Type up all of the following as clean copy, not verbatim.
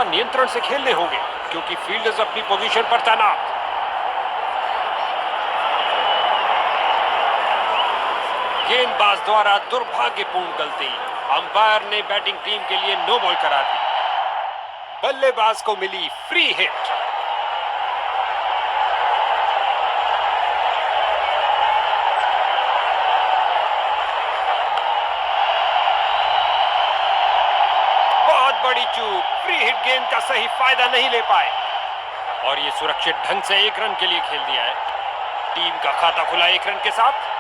नियंत्रण से खेलने होंगे क्योंकि फील्डर्स अपनी पोजीशन पर तैनात। गेंदबाज द्वारा दुर्भाग्यपूर्ण गलती, अंपायर ने बैटिंग टीम के लिए नो बॉल करार दी। बल्लेबाज को मिली फ्री हिट। बहुत बड़ी चूक, फ्री हिट गेंद का सही फायदा नहीं ले पाए और ये सुरक्षित ढंग से 1 रन के लिए खेल दिया है। टीम का खाता खुला 1 रन के साथ।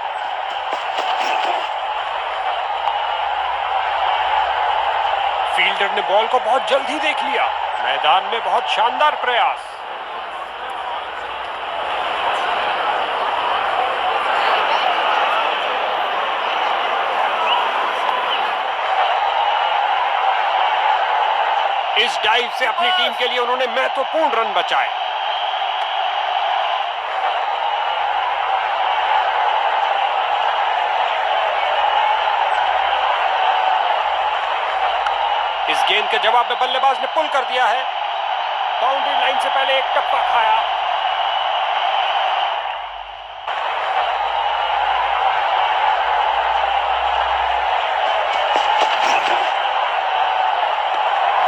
फील्डर ने बॉल को बहुत जल्दी देख लिया। मैदान में बहुत शानदार प्रयास। इस डाइव से अपनी टीम के लिए उन्होंने महत्वपूर्ण रन बचाए। इस गेंद के जवाब में बल्लेबाज ने पुल कर दिया है। बाउंड्री लाइन से पहले एक टप्पा खाया।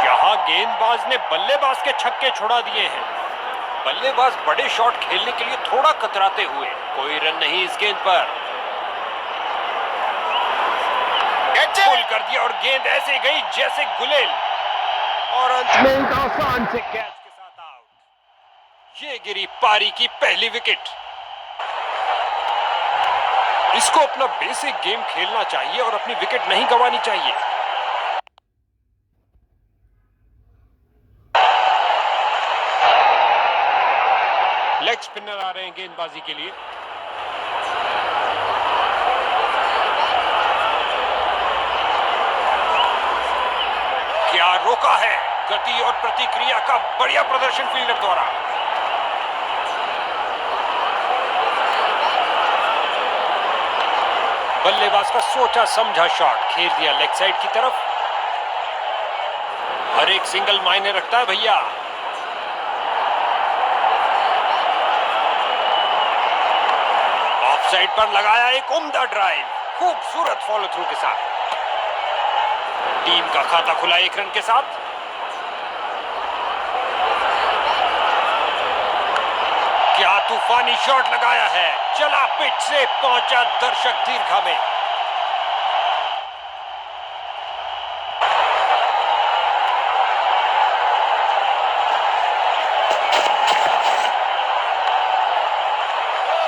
यहां गेंदबाज ने बल्लेबाज के छक्के छुड़ा दिए हैं। बल्लेबाज बड़े शॉट खेलने के लिए थोड़ा कतराते हुए। कोई रन नहीं इस गेंद पर। पुल कर दिया और गेंद ऐसे गई जैसे गुलेल और अंत में एक आसान से कैच के साथ आउट। ये गिरी पारी की पहली विकेट। इसको अपना बेसिक गेम खेलना चाहिए और अपनी विकेट नहीं गंवानी चाहिए। लेग स्पिनर आ रहे हैं गेंदबाजी के लिए। क्या रोका है। गति और प्रतिक्रिया का बढ़िया प्रदर्शन फील्डर द्वारा। बल्लेबाज का सोचा समझा शॉट खेल दिया लेग साइड की तरफ। हर एक सिंगल मायने रखता है भैया। ऑफ साइड पर लगाया एक उम्दा ड्राइव, खूबसूरत फॉलो थ्रू के साथ। टीम का खाता खुला 1 रन के साथ। क्या तूफानी शॉट लगाया है। चला पिच से पहुंचा दर्शक दीर्घा में।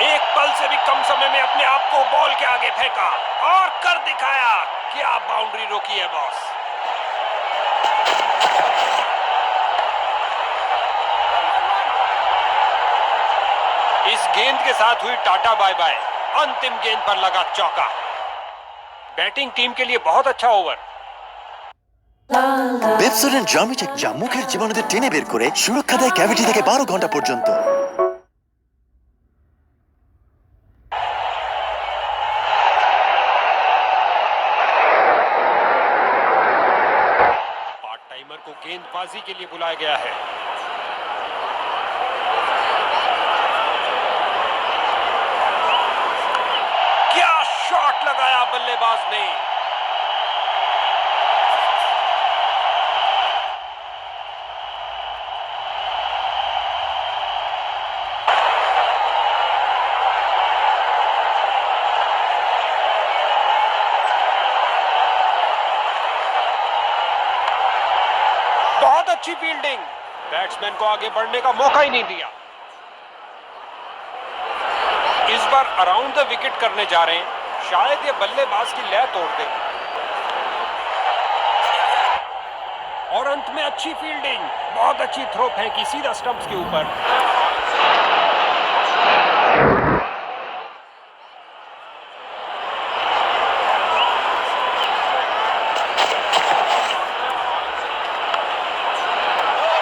एक पल से भी कम समय में अपने आप को बॉल के आगे फेंका और कर दिखाया। क्या बाउंड्री रोकी है बॉस। इस गेंद के साथ हुई टाटा बाय बाय। अंतिम गेंद पर लगा चौका। बैटिंग टीम के लिए बहुत अच्छा ओवर। পেপসোডেন্ট জার্মিটেক যা মুখের জীবাণুদের টেনে বের করে সুরক্ষা দেয় ক্যাভিটি থেকে 12 ঘন্টা পর্যন্ত। पार्ट टाइमर को गेंदबाजी के लिए बुलाया गया है। क्या शॉट लगाया बल्लेबाज ने। बहुत अच्छी फील्डिंग। बैट्समैन को आगे बढ़ने का मौका ही नहीं दिया। इस बार अराउंड द विकेट करने जा रहे हैं। शायद ये बल्लेबाज की लय तोड़ दे। और अंत में अच्छी फील्डिंग। बहुत अच्छी थ्रो फेंकी सीधा स्टंप्स के ऊपर।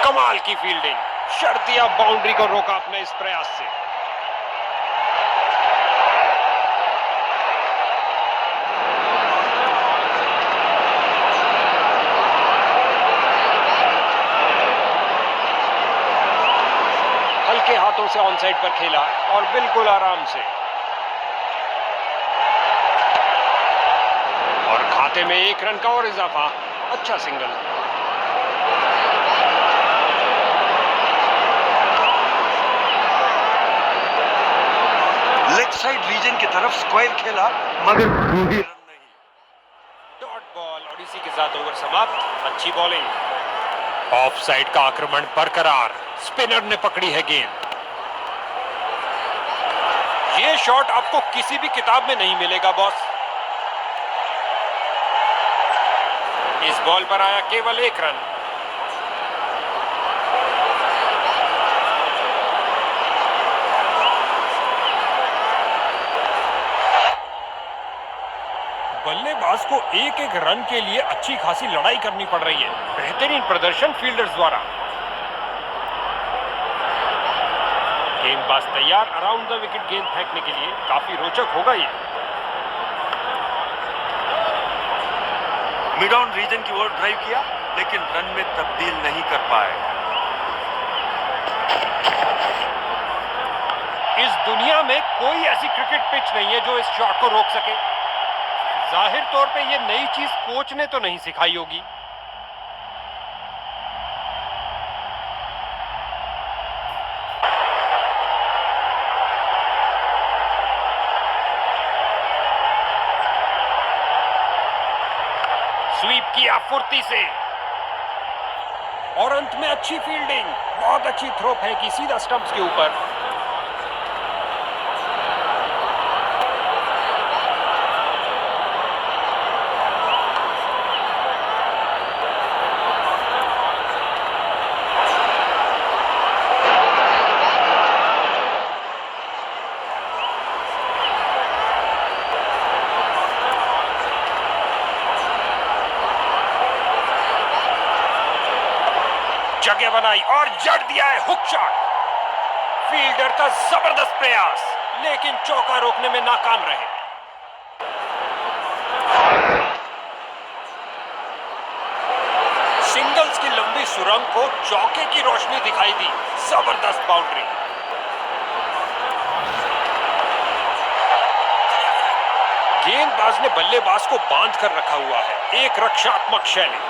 कमाल की फील्डिंग। शर्तिया बाउंड्री को रोका अपने इस प्रयास से। हाथों से ऑन साइड पर खेला और बिल्कुल आराम से, और खाते में 1 रन का और इजाफा। अच्छा सिंगल। लेग साइड रीजन की तरफ स्क्वायर खेला मगर कोई रन नहीं। डॉट बॉल और इसी के साथ ओवर समाप्त। अच्छी बॉलिंग। ऑफ साइड का आक्रमण बरकरार। स्पिनर ने पकड़ी है गेंद। ये शॉट आपको किसी भी किताब में नहीं मिलेगा बॉस। इस बॉल पर आया केवल 1 रन। बल्लेबाज को एक एक रन के लिए अच्छी खासी लड़ाई करनी पड़ रही है। बेहतरीन प्रदर्शन फील्डर्स द्वारा। गेंदबाज तैयार अराउंड द विकेट गेंद फेंकने के लिए। काफी रोचक होगा ये। मिड ऑन रीजन की ओर ड्राइव किया लेकिन रन में तब्दील नहीं कर पाए। इस दुनिया में कोई ऐसी क्रिकेट पिच नहीं है जो इस शॉट को रोक सके। जाहिर तौर पे ये नई चीज कोच ने तो नहीं सिखाई होगी। स्वीप किया फुर्ती से और अंत में अच्छी फील्डिंग। बहुत अच्छी थ्रो फेंकी सीधा स्टंप्स के ऊपर। जगह बनाई और जड़ दिया है हुक शॉट। फील्डर का जबरदस्त प्रयास लेकिन चौका रोकने में नाकाम रहे। सिंगल्स की लंबी सुरंग को चौके की रोशनी दिखाई दी। जबरदस्त बाउंड्री। गेंदबाज ने बल्लेबाज को बांध कर रखा हुआ है। एक रक्षात्मक शैली।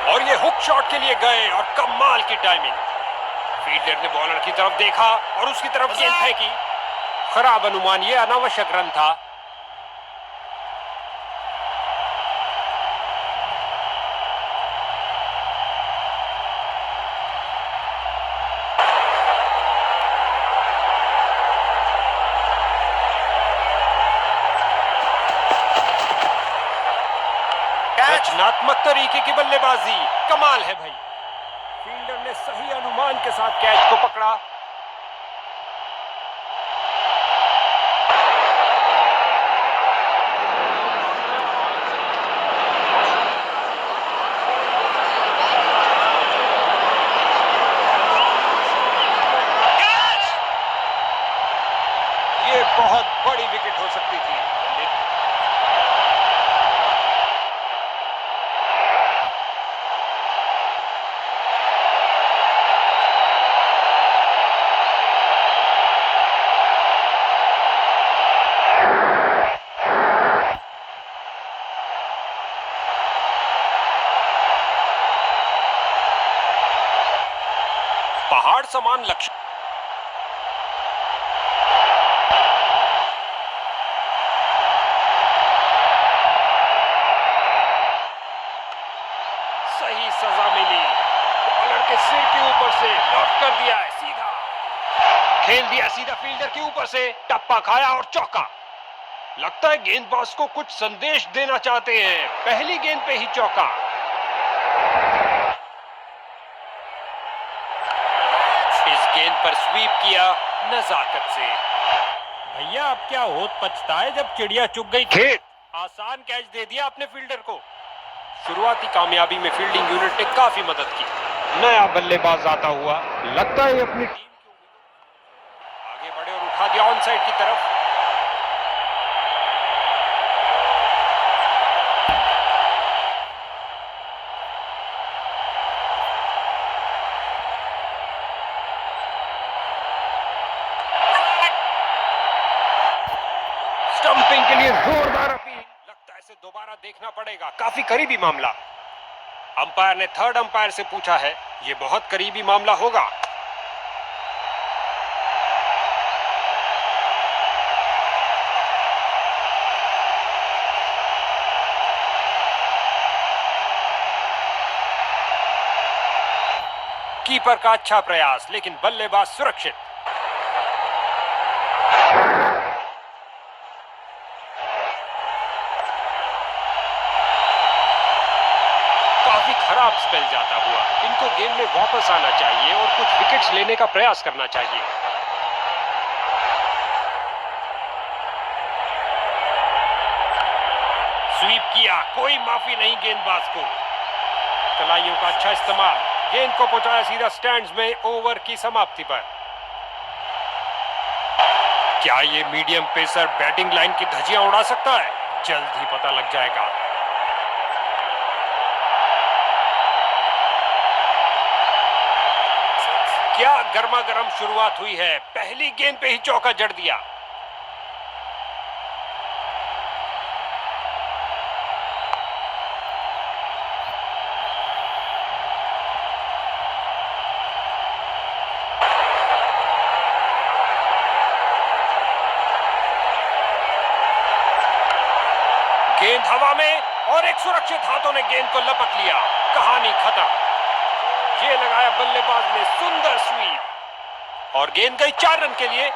और ये हुक शॉट के लिए गए और कमाल की टाइमिंग। फील्डर ने बॉलर की तरफ देखा और उसकी तरफ गेंद फेंकी। खराब अनुमान, ये अनावश्यक रन था। रचनात्मक तरीके की बल्लेबाजी। कमाल है भाई। फील्डर ने सही अनुमान के साथ कैच को पकड़ा। ये बहुत बड़ी विकेट हो सकती थी। पहाड़ समान लक्ष्य। सही सजा मिली। बॉलर के सिर के ऊपर से लॉक कर दिया है सीधा। खेल दिया सीधा फील्डर के ऊपर से। टप्पा खाया और चौका। लगता है गेंदबाज को कुछ संदेश देना चाहते हैं। पहली गेंद पे ही चौका। इस गेंद पर स्वीप किया नजाकत से। भैया अब क्या होत पछता है जब चिड़िया चुग गई खेत। आसान कैच दे दिया अपने फील्डर को। शुरुआती कामयाबी में फील्डिंग यूनिट ने काफी मदद की। नया बल्लेबाज आता हुआ लगता है अपनी टीम की आगे बढ़े और उठा दिया ऑन साइड की तरफ। स्टंपिंग के लिए जोरदार अपील। लगता है इसे दोबारा देखना पड़ेगा, काफी करीबी मामला। अंपायर ने थर्ड अंपायर से पूछा है, ये बहुत करीबी मामला होगा। कीपर का अच्छा प्रयास, लेकिन बल्लेबाज सुरक्षित। काफी खराब स्पेल जाता हुआ। इनको गेम में वापस आना चाहिए और कुछ विकेट्स लेने का प्रयास करना चाहिए। स्वीप किया, कोई माफी नहीं गेंदबाज को। कलाइयों का अच्छा इस्तेमाल, गेंद को पहुंचाया सीधा स्टैंड्स में ओवर की समाप्ति पर। क्या ये मीडियम पेसर बैटिंग लाइन की धज्जियां उड़ा सकता है? जल्द ही पता लग जाएगा। क्या गर्मा गर्म शुरुआत हुई है। पहली गेंद पे ही चौका जड़ दिया। गेंद हवा में और एक सुरक्षित हाथों ने गेंद को लपक लिया। कहानी खत्म। ये लगाया बल्लेबाज ने सुंदर स्वीप और गेंद गई 4 रन के लिए।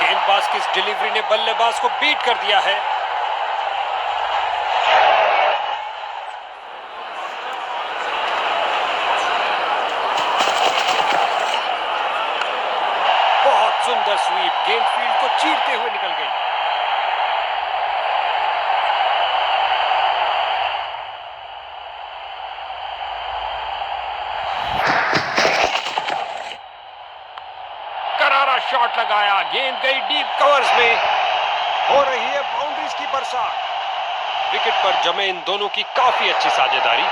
गेंदबाज की इस डिलीवरी ने बल्लेबाज को बीट कर दिया है। बहुत सुंदर स्वीप, गेंद फील्ड को चीरते हुए निकल गई। शॉट लगाया, गेंद गई डीप कवर्स में। हो रही है बाउंड्रीज की बरसात। विकेट पर जमे इन दोनों की काफी अच्छी साझेदारी।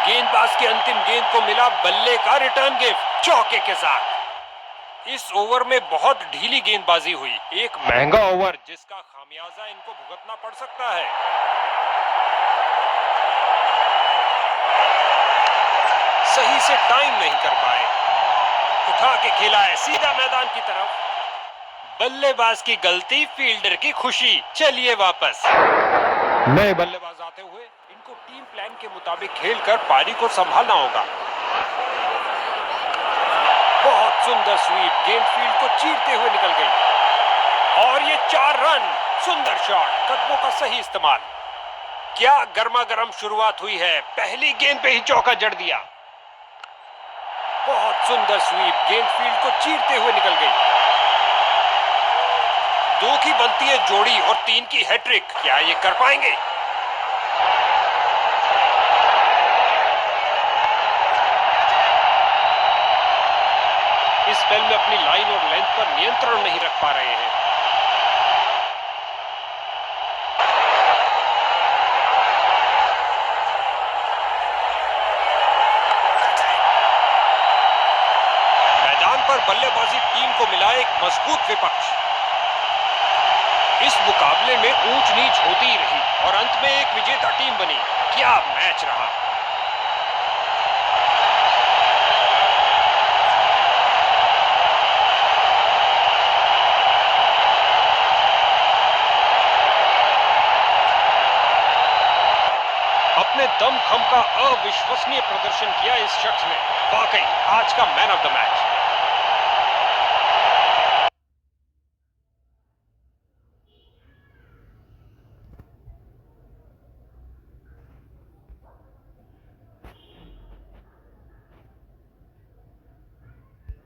गेंदबाज की अंतिम गेंद को मिला बल्ले का रिटर्न गिफ्ट चौके के साथ। इस ओवर में बहुत ढीली गेंदबाजी हुई। एक महंगा ओवर जिसका खामियाजा इनको भुगतना पड़ सकता है। सही से टाइम नहीं कर पाए। उठा के खेला है सीधा मैदान की तरफ। बल्लेबाज की गलती, फील्डर की खुशी। चलिए वापस। नए बल्लेबाज आते हुए इनको टीम प्लान के मुताबिक खेलकर पारी को संभालना होगा। बहुत सुंदर स्वीप, गेंद फील्ड को चीरते हुए निकल गई और ये 4 रन। सुंदर शॉट, कदमों का सही इस्तेमाल। क्या गर्मा गर्म शुरुआत हुई है। पहली गेंद पे ही चौका जड़ दिया। बहुत सुंदर स्वीप, गेंद फील्ड को चीरते हुए निकल गई। 2 की बनती है जोड़ी और 3 की हैट्रिक। क्या ये कर पाएंगे? इस स्पेल में अपनी लाइन और लेंथ पर नियंत्रण नहीं रख पा रहे हैं। पर बल्लेबाजी टीम को मिला एक मजबूत विपक्ष। इस मुकाबले में ऊंच नीच होती ही रही और अंत में एक विजेता टीम बनी। क्या मैच रहा। अपने दमखम का अविश्वसनीय प्रदर्शन किया इस शख्स ने। वाकई आज का मैन ऑफ द मैच।